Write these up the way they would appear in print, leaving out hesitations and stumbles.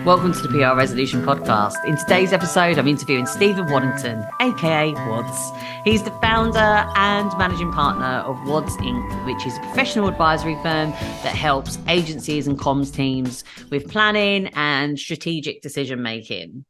Welcome to the PR Resolution Podcast. In today's episode, I'm interviewing Stephen Waddington, aka Wadds. He's the founder and managing partner of Wadds Inc., which is a professional advisory firm that helps agencies and comms teams with planning and strategic decision making.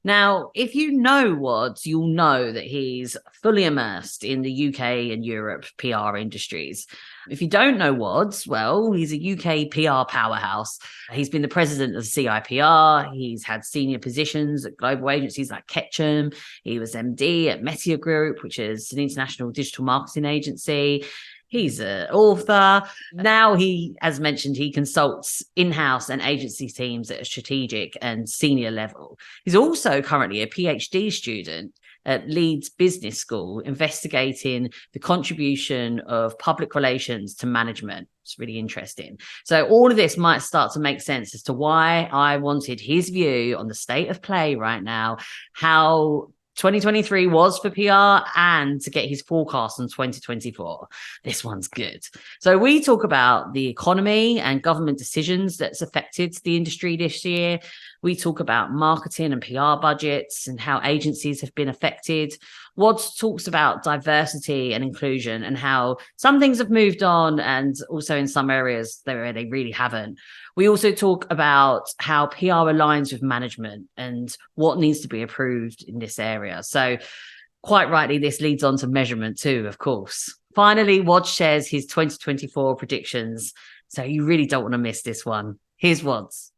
Now, if you know Wadds, you'll know that he's fully immersed in the UK and Europe PR industries. If you don't know Wadds, well, he's a UK PR powerhouse. He's been the president of the CIPR. He's had senior positions at global agencies like Ketchum. He was MD at Metia Group, which is an international digital marketing agency. He's an author. Now he, as mentioned, he consults in-house and agency teams at a strategic and senior level. He's also currently a PhD student at Leeds Business School, investigating the contribution of public relations to management. It's really interesting. So all of this might start to make sense as to why I wanted his view on the state of play right now, how 2023 was for PR, and to get his forecast on 2024. This one's good. So we talk about the economy and government decisions that's affected the industry this year. We talk about marketing and PR budgets and how agencies have been affected. Wadds talks about diversity and inclusion and how some things have moved on and also in some areas where they really haven't. We also talk about how PR aligns with management and what needs to be approved in this area. So quite rightly, this leads on to measurement too, of course. Finally, Wadds shares his 2024 predictions. So you really don't want to miss this one. Here's Wadds.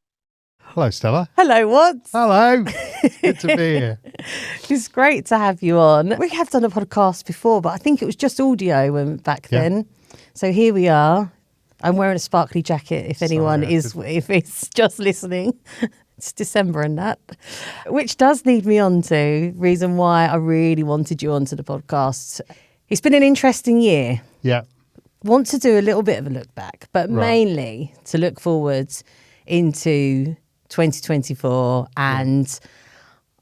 Hello, Stella. Hello, Wadds. Hello. Good to be here. It's great to have you on. We have done a podcast before, but I think it was just audio back then. So here we are. I'm wearing a sparkly jacket if anyone if it's just listening. It's December and that. Which does lead me on to reason why I really wanted you onto the podcast. It's been an interesting year. Yeah. Want to do a little bit of a look back, but mainly to look forwards into 2024, and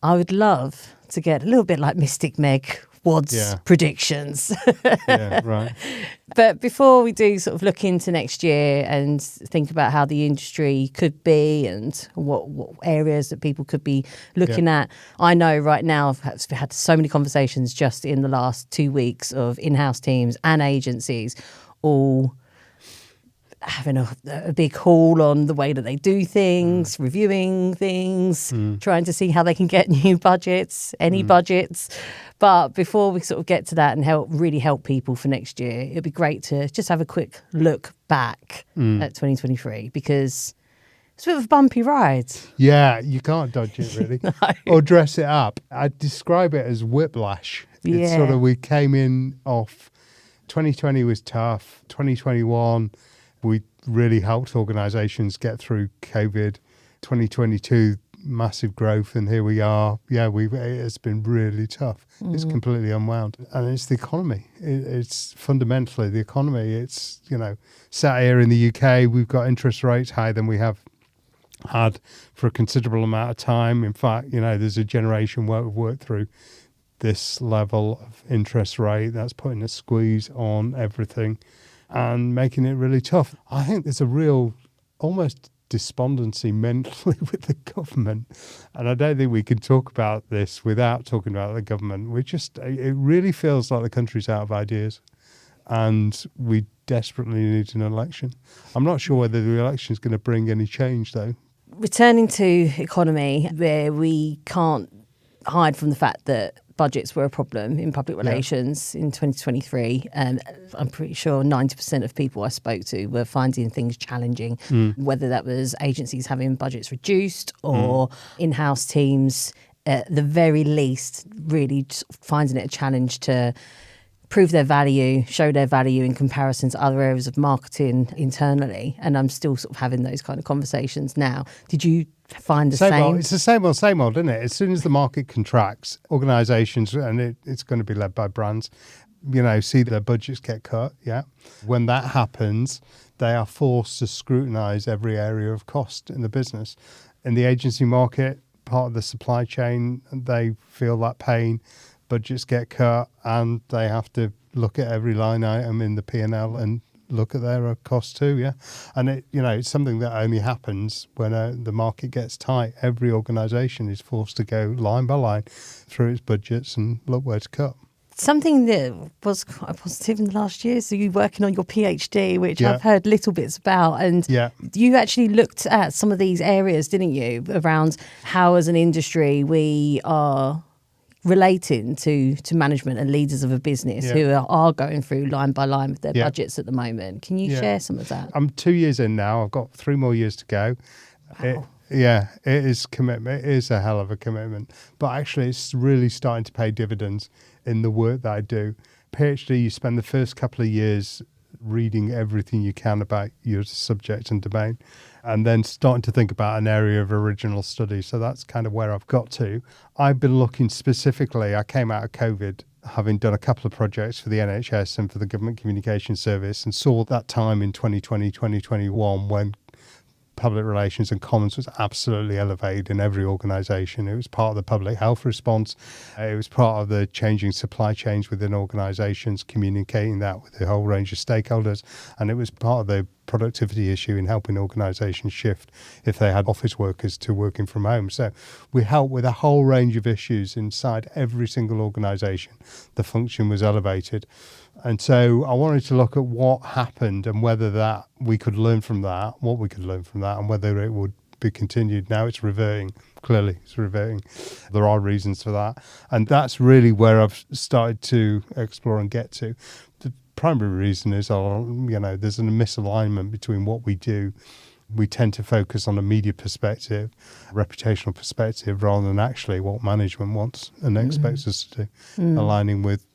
I would love to get a little bit like Mystic Meg Wadds predictions. Yeah, right. But before we do sort of look into next year and think about how the industry could be and what areas that people could be looking at, I know right now I've had so many conversations just in the last 2 weeks of in-house teams and agencies all having a big haul on the way that they do things, reviewing things, trying to see how they can get new budgets, any budgets. But before we sort of get to that and really help people for next year, it'd be great to just have a quick look back at 2023, because it's a bit of a bumpy ride. Yeah, you can't dodge it really. No. Or dress it up. I'd describe it as whiplash. It's sort of, we came in off, 2020 was tough, 2021 we really helped organisations get through COVID. 2022, massive growth, and here we are. Yeah, it's been really tough. It's completely unwound. And it's the economy. It's fundamentally the economy. It's, sat here in the UK, we've got interest rates higher than we have had for a considerable amount of time. In fact, there's a generation where we've worked through this level of interest rate. That's putting a squeeze on everything and making it really tough. I think there's a real almost despondency mentally with the government. And I don't think we can talk about this without talking about the government. It really feels like the country's out of ideas and we desperately need an election. I'm not sure whether the election is going to bring any change though. Returning to economy, where we can't hide from the fact that budgets were a problem in public relations in 2023. I'm pretty sure 90% of people I spoke to were finding things challenging, whether that was agencies having budgets reduced or in-house teams, at the very least, really finding it a challenge to prove their value, show their value in comparison to other areas of marketing internally. And I'm still sort of having those kind of conversations now. Did you find the same? It's the same old, isn't it? As soon as the market contracts, organisations, and it's going to be led by brands, see their budgets get cut, When that happens, they are forced to scrutinise every area of cost in the business. In the agency market, part of the supply chain, they feel that pain. Budgets get cut and they have to look at every line item in the P&L and look at their costs too, yeah. And it's something that only happens when the market gets tight. Every organisation is forced to go line by line through its budgets and look where to cut. Something that was quite positive in the last year, so you're working on your PhD, which I've heard little bits about, and you actually looked at some of these areas, didn't you, around how as an industry we are relating to management and leaders of a business who are going through line by line with their budgets at the moment. Can you share some of that? I'm 2 years in now. I've got 3 more years to go. Wow. It is commitment. It is a hell of a commitment. But actually, it's really starting to pay dividends in the work that I do. PhD, you spend the first couple of years reading everything you can about your subject and domain, and then starting to think about an area of original study. So that's kind of where I've got to. I've been looking specifically, I came out of COVID having done a couple of projects for the NHS and for the Government Communication Service, and saw that time in 2020, 2021 when public relations and comms was absolutely elevated in every organisation. It was part of the public health response. It was part of the changing supply chains within organisations, communicating that with a whole range of stakeholders. And it was part of the productivity issue in helping organisations shift if they had office workers to working from home. So we helped with a whole range of issues inside every single organisation. The function was elevated. And so I wanted to look at what happened and whether that we could learn from that, what we could learn from that, and whether it would be continued. Now it's reverting. Clearly, it's reverting. There are reasons for that. And that's really where I've started to explore and get to. The primary reason is, there's a misalignment between what we do. We tend to focus on a media perspective, reputational perspective, rather than actually what management wants and expects us to do, aligning with,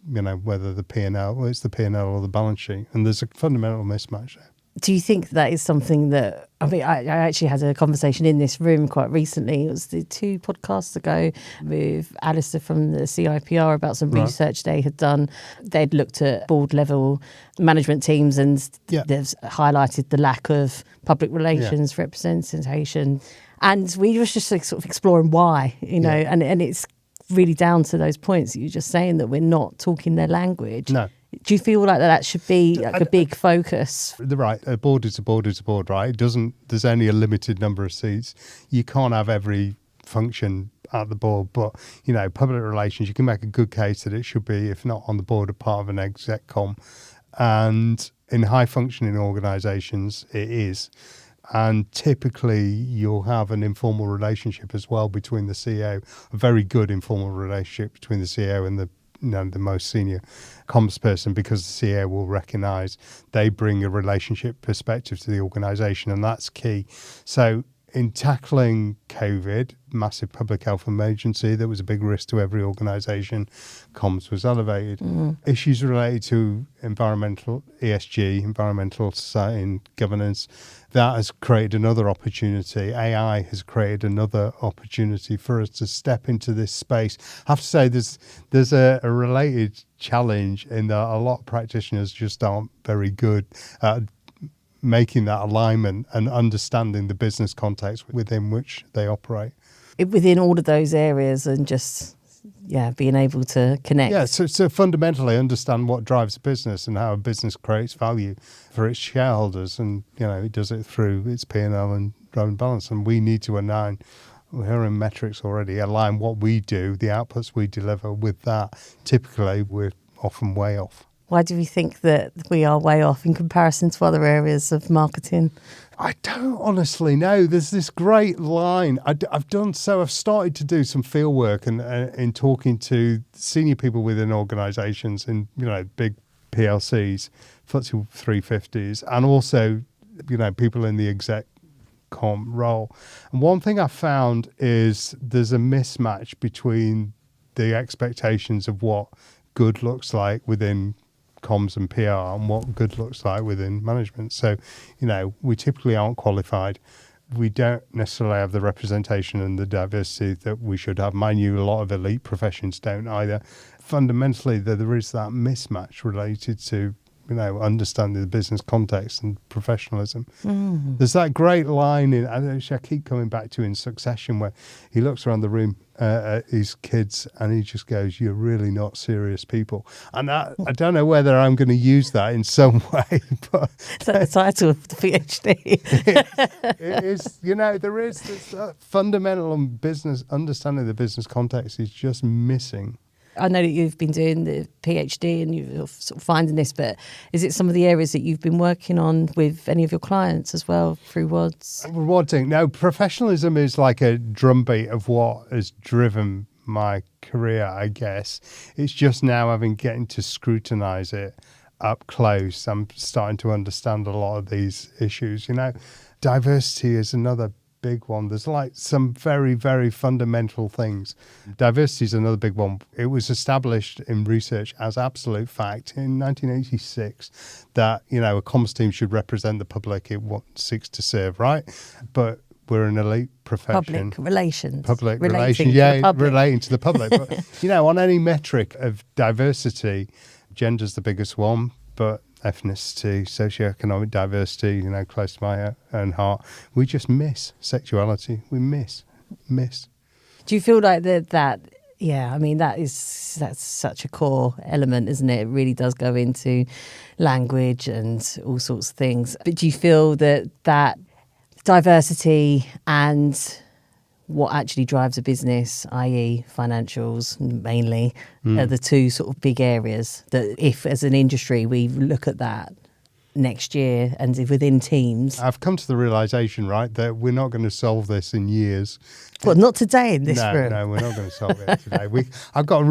whether the P&L, it's the P&L or the balance sheet. And there's a fundamental mismatch there. Do you think that is something that, I actually had a conversation in this room quite recently. It was 2 podcasts ago with Alistair from the CIPR about some research they had done. They'd looked at board level management teams and they've highlighted the lack of public relations representation. And we were just sort of exploring why, and it's really down to those points that you're just saying, that we're not talking their language. No. Do you feel like that should be like a big focus? Right, a board is a board is a board, right? There's only a limited number of seats. You can't have every function at the board, but public relations, you can make a good case that it should be, if not on the board, a part of an exec com. And in high functioning organisations, it is. And typically you'll have an informal relationship as well between the CEO, a very good informal relationship between the CEO and the most senior comms person, because the CEO will recognise they bring a relationship perspective to the organisation, and that's key. So in tackling COVID, massive public health emergency, there was a big risk to every organisation. Comms was elevated. Issues related to environmental, ESG, environmental society and governance, that has created another opportunity. AI has created another opportunity for us to step into this space. I have to say there's a related challenge in that a lot of practitioners just aren't very good at making that alignment and understanding the business context within which they operate. Within all of those areas, and just being able to connect. Yeah, so fundamentally understand what drives a business and how a business creates value for its shareholders, and it does it through its P&L and driving balance. And we need to align. We're hearing metrics already, align what we do, the outputs we deliver with that. Typically, we're often way off. Why do we think that we are way off in comparison to other areas of marketing? I don't honestly know. There's this great line. I've started to do some field work and in talking to senior people within organisations in big PLCs, FTSE 350s, and also people in the exec com role. And one thing I found is there's a mismatch between the expectations of what good looks like within comms and PR and what good looks like within management. So, we typically aren't qualified. We don't necessarily have the representation and the diversity that we should have. Mind you, a lot of elite professions don't either. Fundamentally, there is that mismatch related to, understanding the business context and professionalism. There's that great line I keep coming back to in Succession, where he looks around the room at his kids and he just goes, "You're really not serious people." And I don't know whether I'm going to use that in some way, but Is that the title of the PhD? it is, there is this fundamental understanding of the business context is just missing. I know that you've been doing the PhD and you're sort of finding this, but is it some of the areas that you've been working on with any of your clients as well through Wadds? Wadding. No, professionalism is like a drumbeat of what has driven my career, I guess. It's just now getting to scrutinise it up close. I'm starting to understand a lot of these issues. Diversity is another big one. There's like some very, very fundamental things. Diversity is another big one. It was established in research as absolute fact in 1986 that, a comms team should represent the public it seeks to serve, right? But we're an elite profession. Public relations. Relating to the public. But, on any metric of diversity, gender's the biggest one, but ethnicity, socioeconomic diversity, close to my own heart. We just miss sexuality. We miss. Do you feel like that? Yeah, I mean, that's such a core element, isn't it? It really does go into language and all sorts of things. But do you feel that diversity and what actually drives a business, i.e. financials mainly, are the two sort of big areas that if as an industry we look at that next year and within teams? I've come to the realisation, right, that we're not going to solve this in years. Well, not today in this room. No, we're not going to solve it today. I've got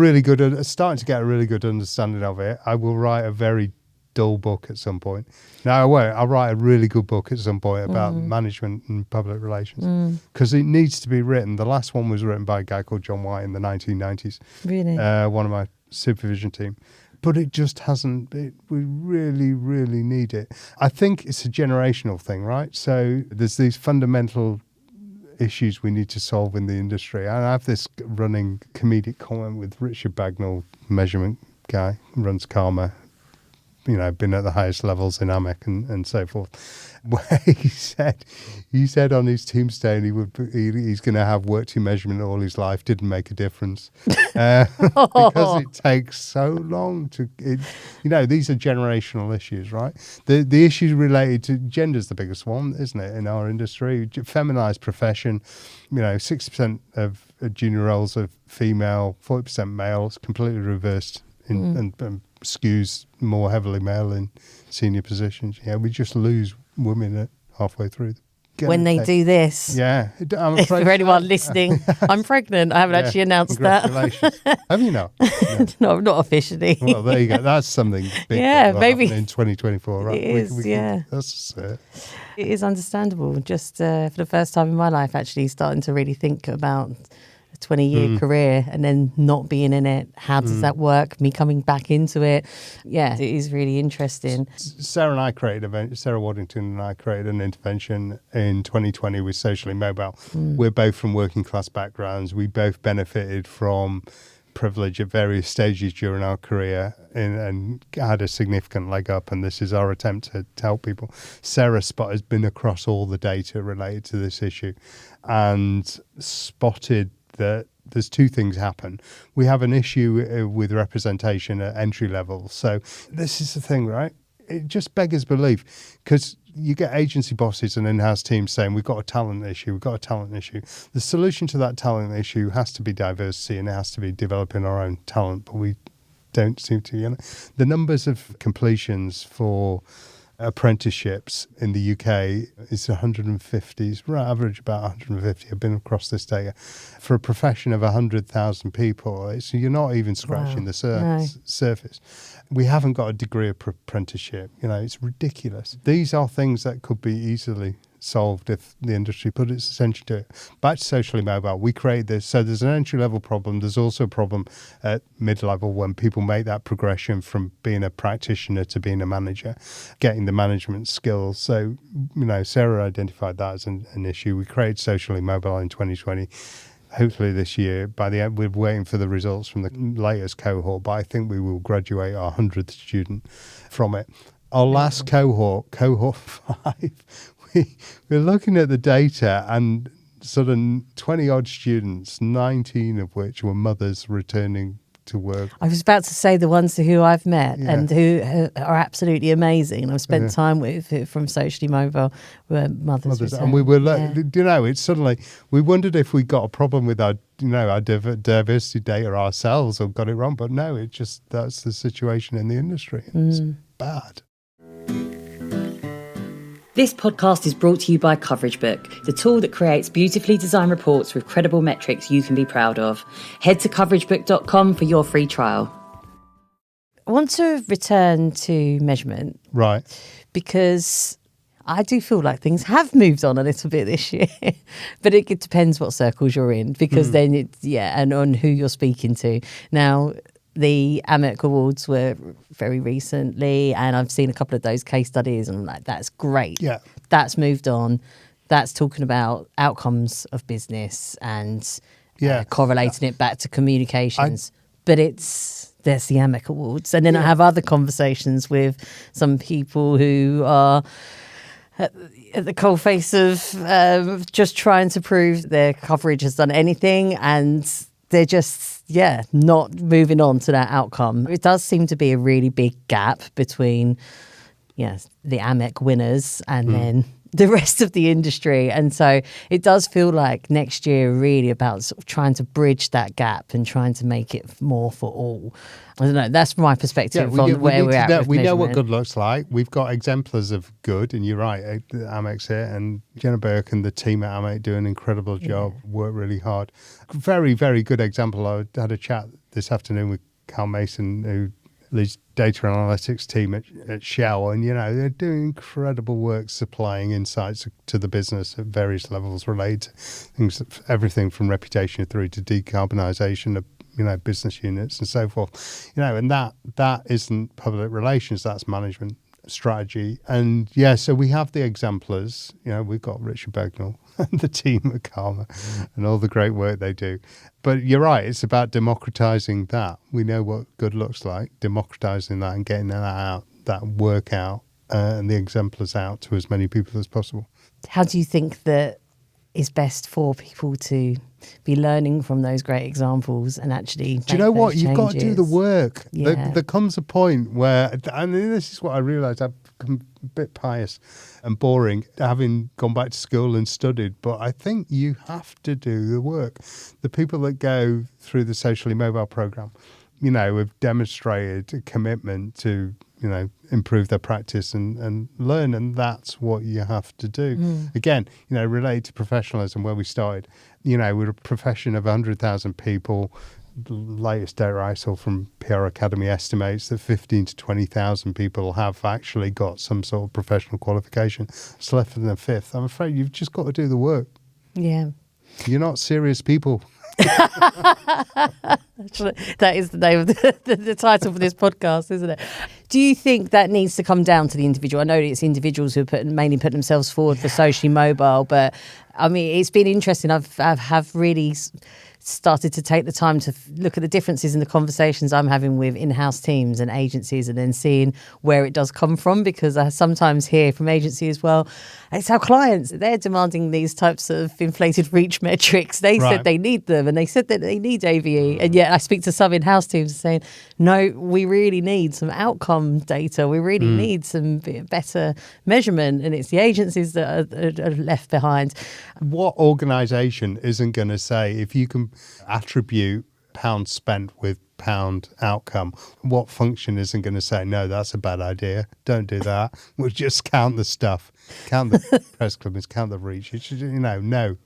starting to get a really good understanding of it. I will write a very dull book at some point. No, I won't. I'll write a really good book at some point about management and public relations because it needs to be written. The last one was written by a guy called John White in the 1990s. Really? One of my supervision team. But it just hasn't. We really, really need it. I think it's a generational thing, right? So there's these fundamental issues we need to solve in the industry. I have this running comedic comment with Richard Bagnall, measurement guy, runs Karma, been at the highest levels in AMEC and so forth, where he said on his tombstone he's going to have worked in measurement all his life, didn't make a difference because it takes so long these are generational issues, right? The issues related to gender's the biggest one, isn't it, in our industry? Feminized profession, 60% of junior roles are female, 40% male. It's completely reversed and skews more heavily male in senior positions. Yeah, we just lose women halfway through. When they do this. Yeah. For anyone listening, I'm pregnant. I haven't actually announced that. Congratulations. Have you not? No, not officially. Well, there you go. That's something big maybe in 2024, right? It is, That's it. It is understandable. Just for the first time in my life, actually starting to really think about 20-year career and then not being in it. How does that work? Me coming back into it. Yeah, it is really interesting. Sarah Waddington and I created an intervention in 2020 with Socially Mobile. We're both from working class backgrounds. We both benefited from privilege at various stages during our career and had a significant leg up, and this is our attempt to help people. Sarah's spot has been across all the data related to this issue and spotted that there's two things happen. We have an issue with representation at entry level. So this is the thing, right? It just beggars belief because you get agency bosses and in-house teams saying, we've got a talent issue. The solution to that talent issue has to be diversity and it has to be developing our own talent, but we don't seem to. The numbers of completions for apprenticeships in the UK is 150, average about 150. I've been across this data. For a profession of 100,000 people, you're not even scratching the surface. We haven't got a degree of apprenticeship. It's ridiculous. These are things that could be easily solved if the industry put its attention to it. Back to Socially Mobile, we created this. So there's an entry-level problem. There's also a problem at mid-level when people make that progression from being a practitioner to being a manager, getting the management skills. So, Sarah identified that as an issue. We created Socially Mobile in 2020. hopefully this year. By the end, we're waiting for the results from the latest cohort, but I think we will graduate our 100th student from it. Our last cohort 5, we're looking at the data and sort of 20 odd students, 19 of which were mothers returning to work. I was about to say the ones who I've met and who are absolutely amazing, and I've spent time with from Socially Mobile, were mothers. And we were, it's suddenly, we wondered if we got a problem with our diversity data ourselves or got it wrong, but no, that's the situation in the industry. It's bad. This podcast is brought to you by Coverage Book, the tool that creates beautifully designed reports with credible metrics you can be proud of. Head to coveragebook.com for your free trial. I want to return to measurement. Right. Because I do feel like things have moved on a little bit this year. But it depends what circles you're in, because then and on who you're speaking to. Now, the AMEC Awards were very recently, and I've seen a couple of those case studies, and I'm like, that's great. Yeah. That's moved on. That's talking about outcomes of business and correlating it back to communications. But there's the AMEC Awards. And then I have other conversations with some people who are at the coalface of just trying to prove their coverage has done anything, and they're just, not moving on to that outcome. It does seem to be a really big gap between, the AMEC winners and then the rest of the industry. And so it does feel like next year really about sort of trying to bridge that gap and trying to make it more for all. I don't know. That's my perspective on where we're at. We know what good looks like. We've got exemplars of good, and you're right. AMEC's here, and Jenna Burke and the team at AMEC do an incredible job. Work really hard. Very, very good example. I had a chat this afternoon with Carl Mason, who leads data analytics team at Shell, and they're doing incredible work supplying insights to the business at various levels related to things, everything from reputation through to decarbonisation of business units and so forth, and that isn't public relations, that's management strategy. And so we have the exemplars. We've got Richard Begnall and the team at Karma and all the great work they do. But you're right, it's about democratizing that. We know what good looks like, democratizing that and getting that out, that work out, and the exemplars out to as many people as possible. How do you think that is best for people to be learning from those great examples and actually do you know what? You've got to do the work. Yeah. There comes a point where, and this is what I realised, I've become a bit pious and boring, having gone back to school and studied, but I think you have to do the work. The people that go through the Socially Mobile programme, have demonstrated a commitment to improve their practice and learn, and that's what you have to do. Again, related to professionalism, where we started, we're a profession of 100,000 people. The latest data I saw from PR Academy estimates that 15 to 20,000 people have actually got some sort of professional qualification. It's less than a fifth. I'm afraid you've just got to do the work. Yeah. You're not serious people. That is the name of the title for this podcast, isn't it? Do you think that needs to come down to the individual? I know it's individuals who mainly put themselves forward for Socially Mobile, but I mean, it's been interesting. I've really started to take the time to look at the differences in the conversations I'm having with in-house teams and agencies, and then seeing where it does come from, because I sometimes hear from agencies as well, it's our clients, they're demanding these types of inflated reach metrics. They said they need them, and they said that they need AVE, and yet I speak to some in-house teams saying, no, we really need some outcome data, we really need some better measurement, and it's the agencies that are left behind. What organisation isn't going to say, if you can attribute pound spent with pound outcome, what function isn't going to say, no, that's a bad idea, don't do that, we'll just count the stuff, count the press clippings, count the reach. It's just, no,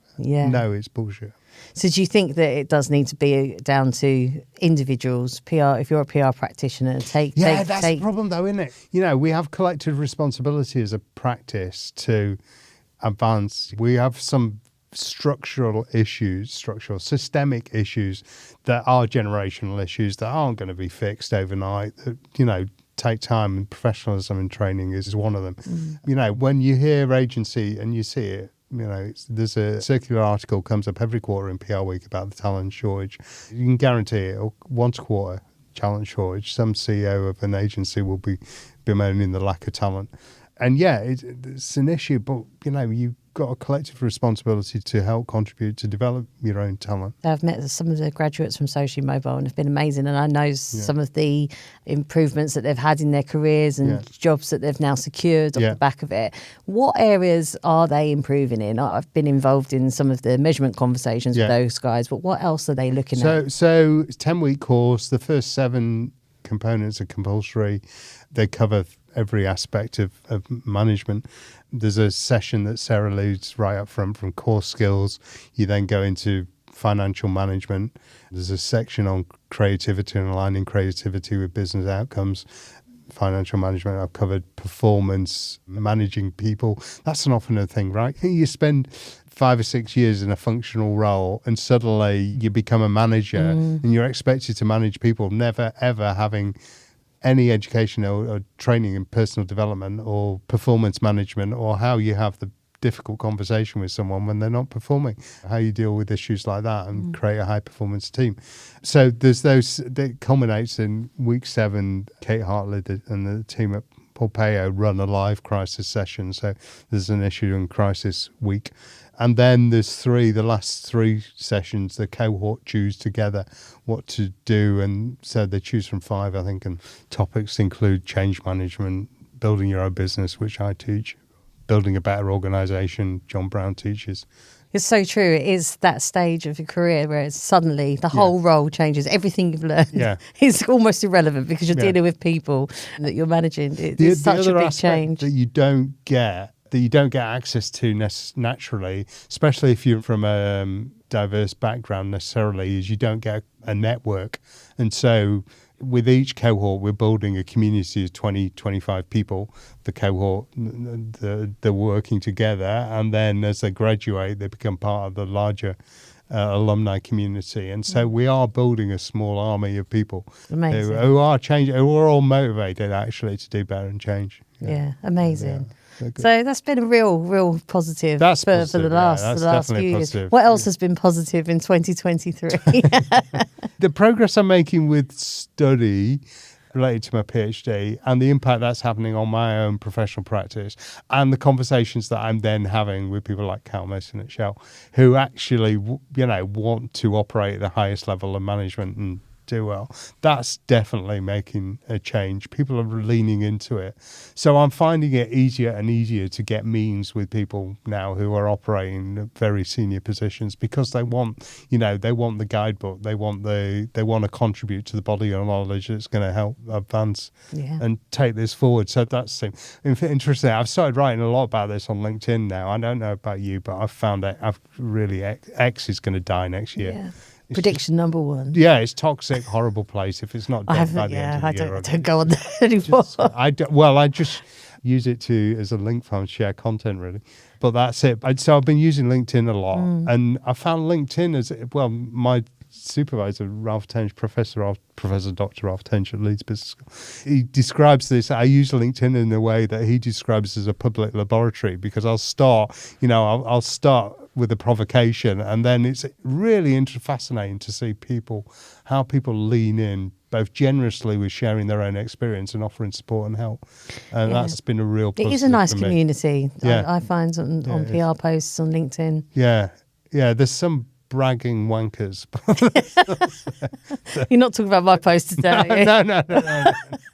it's bullshit. So do you think that it does need to be down to individuals, PR, if you're a PR practitioner, that's the problem though, isn't it? We have collective responsibility as a practice to advance. We have some structural systemic issues that are generational issues that aren't going to be fixed overnight, that, take time, and professionalism and training is one of them. When you hear agency and you see it, there's a circular article comes up every quarter in PR Week about the talent shortage. You can guarantee it, once a quarter, talent shortage. Some CEO of an agency will be bemoaning the lack of talent. And it's an issue, but you've got a collective responsibility to help contribute to develop your own talent. I've met some of the graduates from Socially Mobile and have been amazing, and I know some of the improvements that they've had in their careers and jobs that they've now secured off the back of it. What areas are they improving in? I've been involved in some of the measurement conversations with those guys, but what else are they looking at? So it's a 10-week course. The first 7 components are compulsory. They cover every aspect of management. There's a session that Sarah leads right up front from core skills. You then go into financial management. There's a section on creativity and aligning creativity with business outcomes. Financial management, I've covered performance, managing people. That's an often a thing, right? You spend 5 or 6 years in a functional role and suddenly you become a manager and you're expected to manage people, never ever having any education or training in personal development or performance management, or how you have the difficult conversation with someone when they're not performing, how you deal with issues like that and create a high performance team. So there's those that culminates in week 7. Kate Hartley and the team at Polpeo run a live crisis session. So there's an issue and crisis week. And then there's the last 3 sessions, the cohort choose together what to do. And so they choose from 5, I think, and topics include change management, building your own business, which I teach, building a better organisation, John Brown teaches. It's so true. It is that stage of your career where it's suddenly the whole role changes. Everything you've learned is almost irrelevant because you're dealing with people that you're managing. It's such a big change. That you don't get access to naturally, especially if you're from a diverse background necessarily, is you don't get a network. And so with each cohort, we're building a community of 20, 25 people. The cohort, they're working together. And then as they graduate, they become part of the larger alumni community. And so we are building a small army of people who are changing, who are all motivated actually to do better and change. Yeah, amazing. So that's been a real positive for the last few years. Positive. What else has been positive in 2023? The progress I'm making with study related to my PhD and the impact that's happening on my own professional practice, and the conversations that I'm then having with people like Cal Mason at Shell, who actually want to operate at the highest level of management and do well. That's definitely making a change. People are leaning into it. So I'm finding it easier and easier to get meetings with people now who are operating at very senior positions because they want the guidebook. They want to contribute to the body of knowledge that's going to help advance and take this forward. So that's interesting. I've started writing a lot about this on LinkedIn now. I don't know about you, but I've found that X is going to die next year. Yeah. Prediction number 1. Yeah, it's toxic, horrible place. If it's not dead by the end of the year, I don't go on there anymore. I just use it as a link farm, share content really. But that's it. So I've been using LinkedIn a lot, and I found LinkedIn as my supervisor, Professor Dr. Ralph Tench at Leeds Business School, he describes this. I use LinkedIn in a way that he describes as a public laboratory because I'll start with a provocation, and then it's really fascinating to see how people lean in both generously with sharing their own experience and offering support and help, and that's been a real positive. It is a nice community. Yeah. I find on PR posts on LinkedIn. Yeah, there's some bragging wankers. You're not talking about my post today. No.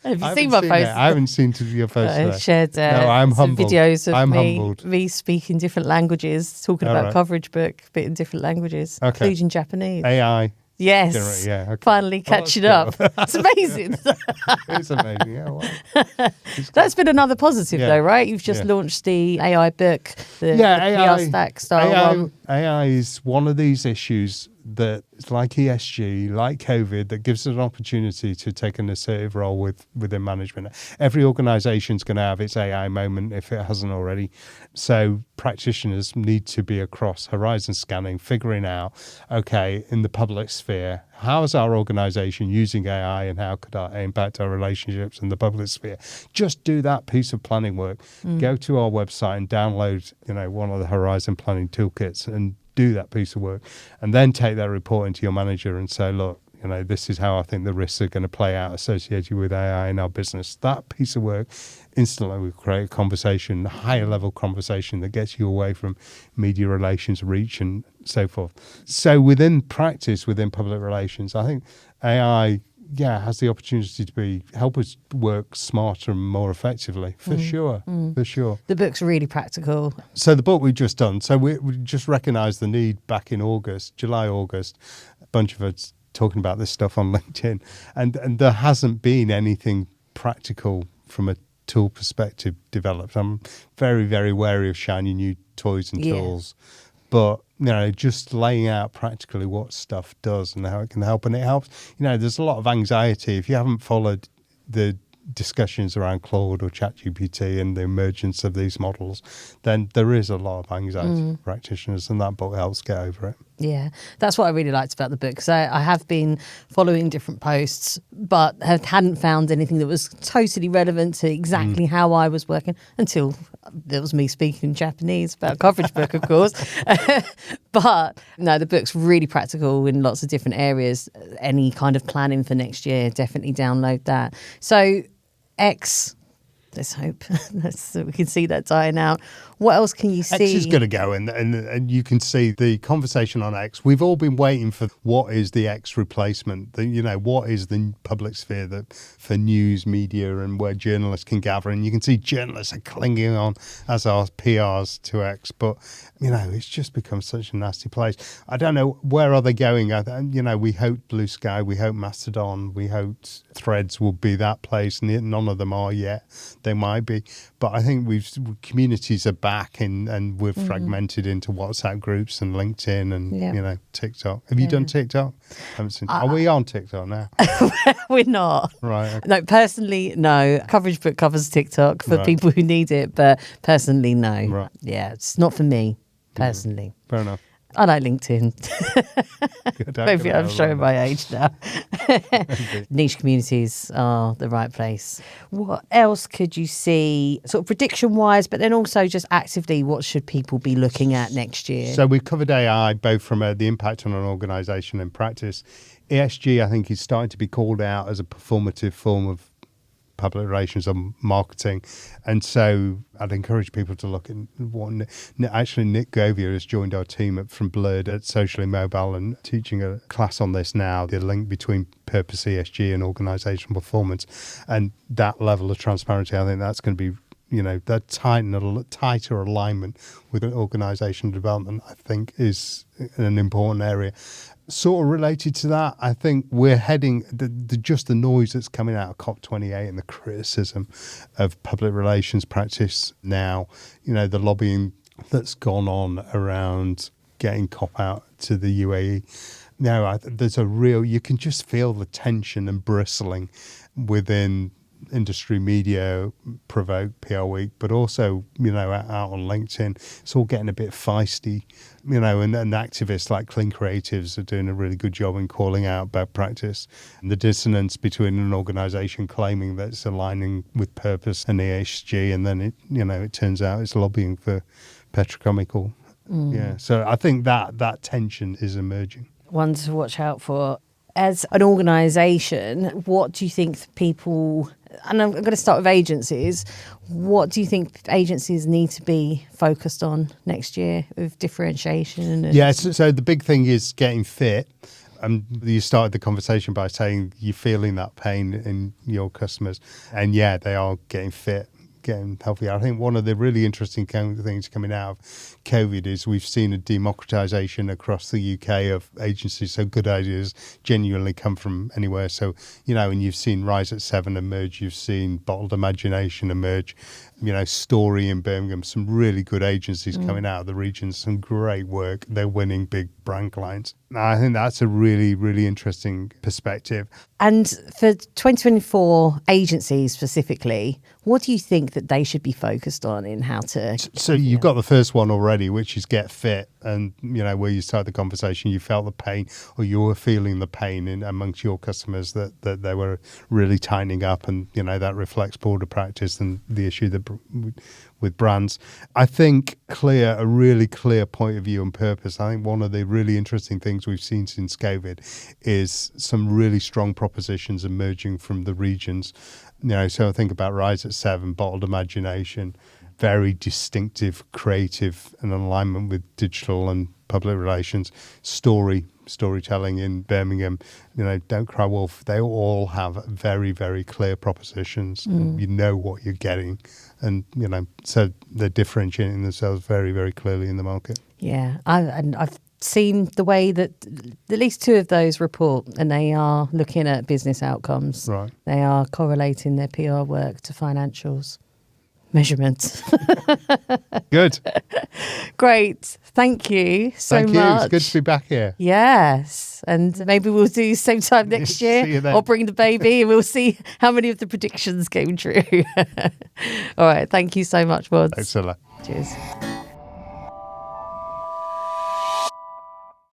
Have you seen my post? I haven't seen your post today. I shared I'm some humbled. videos of humbled. me speaking different languages, talking about coverage book, but in different languages, including Japanese. AI. Yes. Okay. Finally catching up. It's amazing. It's amazing. Yeah, wow. That's been another positive though, right? You've just launched the AI book, the AI PR Stack style one. AI is one of these issues that it's like ESG, like COVID, that gives us an opportunity to take an assertive role within management. Every organisation's going to have its AI moment if it hasn't already. So practitioners need to be across horizon scanning, figuring out, okay, in the public sphere, how is our organisation using AI and how could that impact our relationships in the public sphere? Just do that piece of planning work. Go to our website and download, one of the horizon planning toolkits and do that piece of work, and then take that report into your manager and say, look, this is how I think the risks are going to play out associated with AI in our business. That piece of work instantly will create a conversation, a higher level conversation that gets you away from media relations, reach and so forth. So within practice, within public relations, I think AI has the opportunity to help us work smarter and more effectively, for sure. The book's really practical. So the book we've just done, so we just recognised the need back in July, August, a bunch of us talking about this stuff on LinkedIn, and there hasn't been anything practical from a tool perspective developed. I'm very, very wary of shiny new toys and tools, but just laying out practically what stuff does and how it can help. And it helps, there's a lot of anxiety. If you haven't followed the discussions around Claude or ChatGPT and the emergence of these models, then there is a lot of anxiety for practitioners, and that book helps get over it. Yeah, that's what I really liked about the book, because I have been following different posts but hadn't found anything that was totally relevant to exactly how I was working until there was me speaking Japanese about a coverage book, of course. But no, the book's really practical in lots of different areas. Any kind of planning for next year, definitely download that. So X, let's hope so we can see that dying out. What else can you see? X is going to go, and you can see the conversation on X. We've all been waiting for what is the X replacement. What is the public sphere for news, media, and where journalists can gather. And you can see journalists are clinging on, as are PRs, to X. But it's just become such a nasty place. I don't know, where are they going? We hope Blue Sky, we hope Mastodon, we hope Threads will be that place. None of them are yet. They might be, but I think communities are back and we're fragmented into WhatsApp groups and LinkedIn and TikTok. Have you done TikTok? I haven't seen. Are we on TikTok now? We're not. Right. Okay. No, personally, no. Coverage book covers TikTok for people who need it, but personally, no. Right. Yeah, it's not for me personally. Fair enough. I like LinkedIn. Maybe I'm showing my age now. Niche communities are the right place. What else could you see, sort of prediction-wise, but then also just actively, what should people be looking at next year? So we've covered AI, both from the impact on an organisation and practice. ESG, I think, is starting to be called out as a performative form of public relations and marketing, and so I'd encourage people to look at one. Actually, Nick Govier has joined our team from Blurred at Socially Mobile and teaching a class on this now, the link between purpose, ESG and organisational performance, and that level of transparency. I think that's going to be that tighter alignment with an organisational development, I think, is an important area. Sort of related to that, I think we're heading just the noise that's coming out of COP28 and the criticism of public relations practice now. The lobbying that's gone on around getting COP out to the UAE. Now, there's you can just feel the tension and bristling within industry media, Provoke, PR Week, but also, out on LinkedIn. It's all getting a bit feisty, and activists like Clean Creatives are doing a really good job in calling out bad practice. And the dissonance between an organisation claiming that it's aligning with purpose and ESG, and then it turns out it's lobbying for petrochemical. Yeah, so I think that tension is emerging. One to watch out for. As an organisation, what do you think people, and I'm going to start with agencies, what do you think agencies need to be focused on next year with differentiation? So the big thing is getting fit. You started the conversation by saying you're feeling that pain in your customers, and they are getting fit, getting healthier. I think one of the really interesting things coming out of COVID is we've seen a democratization across the UK of agencies. So good ideas genuinely come from anywhere. So, and you've seen Rise at 7 emerge, you've seen Bottled Imagination emerge. story in Birmingham, some really good agencies coming out of the region, some great work. They're winning big brand clients. I think that's a really, really interesting perspective. And for 2024 agencies specifically, what do you think that they should be focused on in how to... So you've got the first one already, which is get fit. And, where you start the conversation, you felt the pain, or you were feeling the pain amongst your customers that they were really tightening up. And, that reflects broader practice and the issue that with brands. I think a really clear point of view and purpose. I think one of the really interesting things we've seen since COVID is some really strong propositions emerging from the regions. So I think about Rise at 7, Bottled Imagination, very distinctive, creative, and alignment with digital and public relations, storytelling in Birmingham, Don't Cry Wolf. They all have very, very clear propositions. You know what you're getting. And, so they're differentiating themselves very, very clearly in the market. Yeah, I've seen the way that at least 2 of those report, and they are looking at business outcomes. Right. They are correlating their PR work to financials. Measurements. Good. Great. Thank you so much. Thank you. It's good to be back here. Yes. And maybe we'll do same time next year. See you then. Or bring the baby and we'll see how many of the predictions came true. All right. Thank you so much, Wadds. Thanks, Stella. Cheers.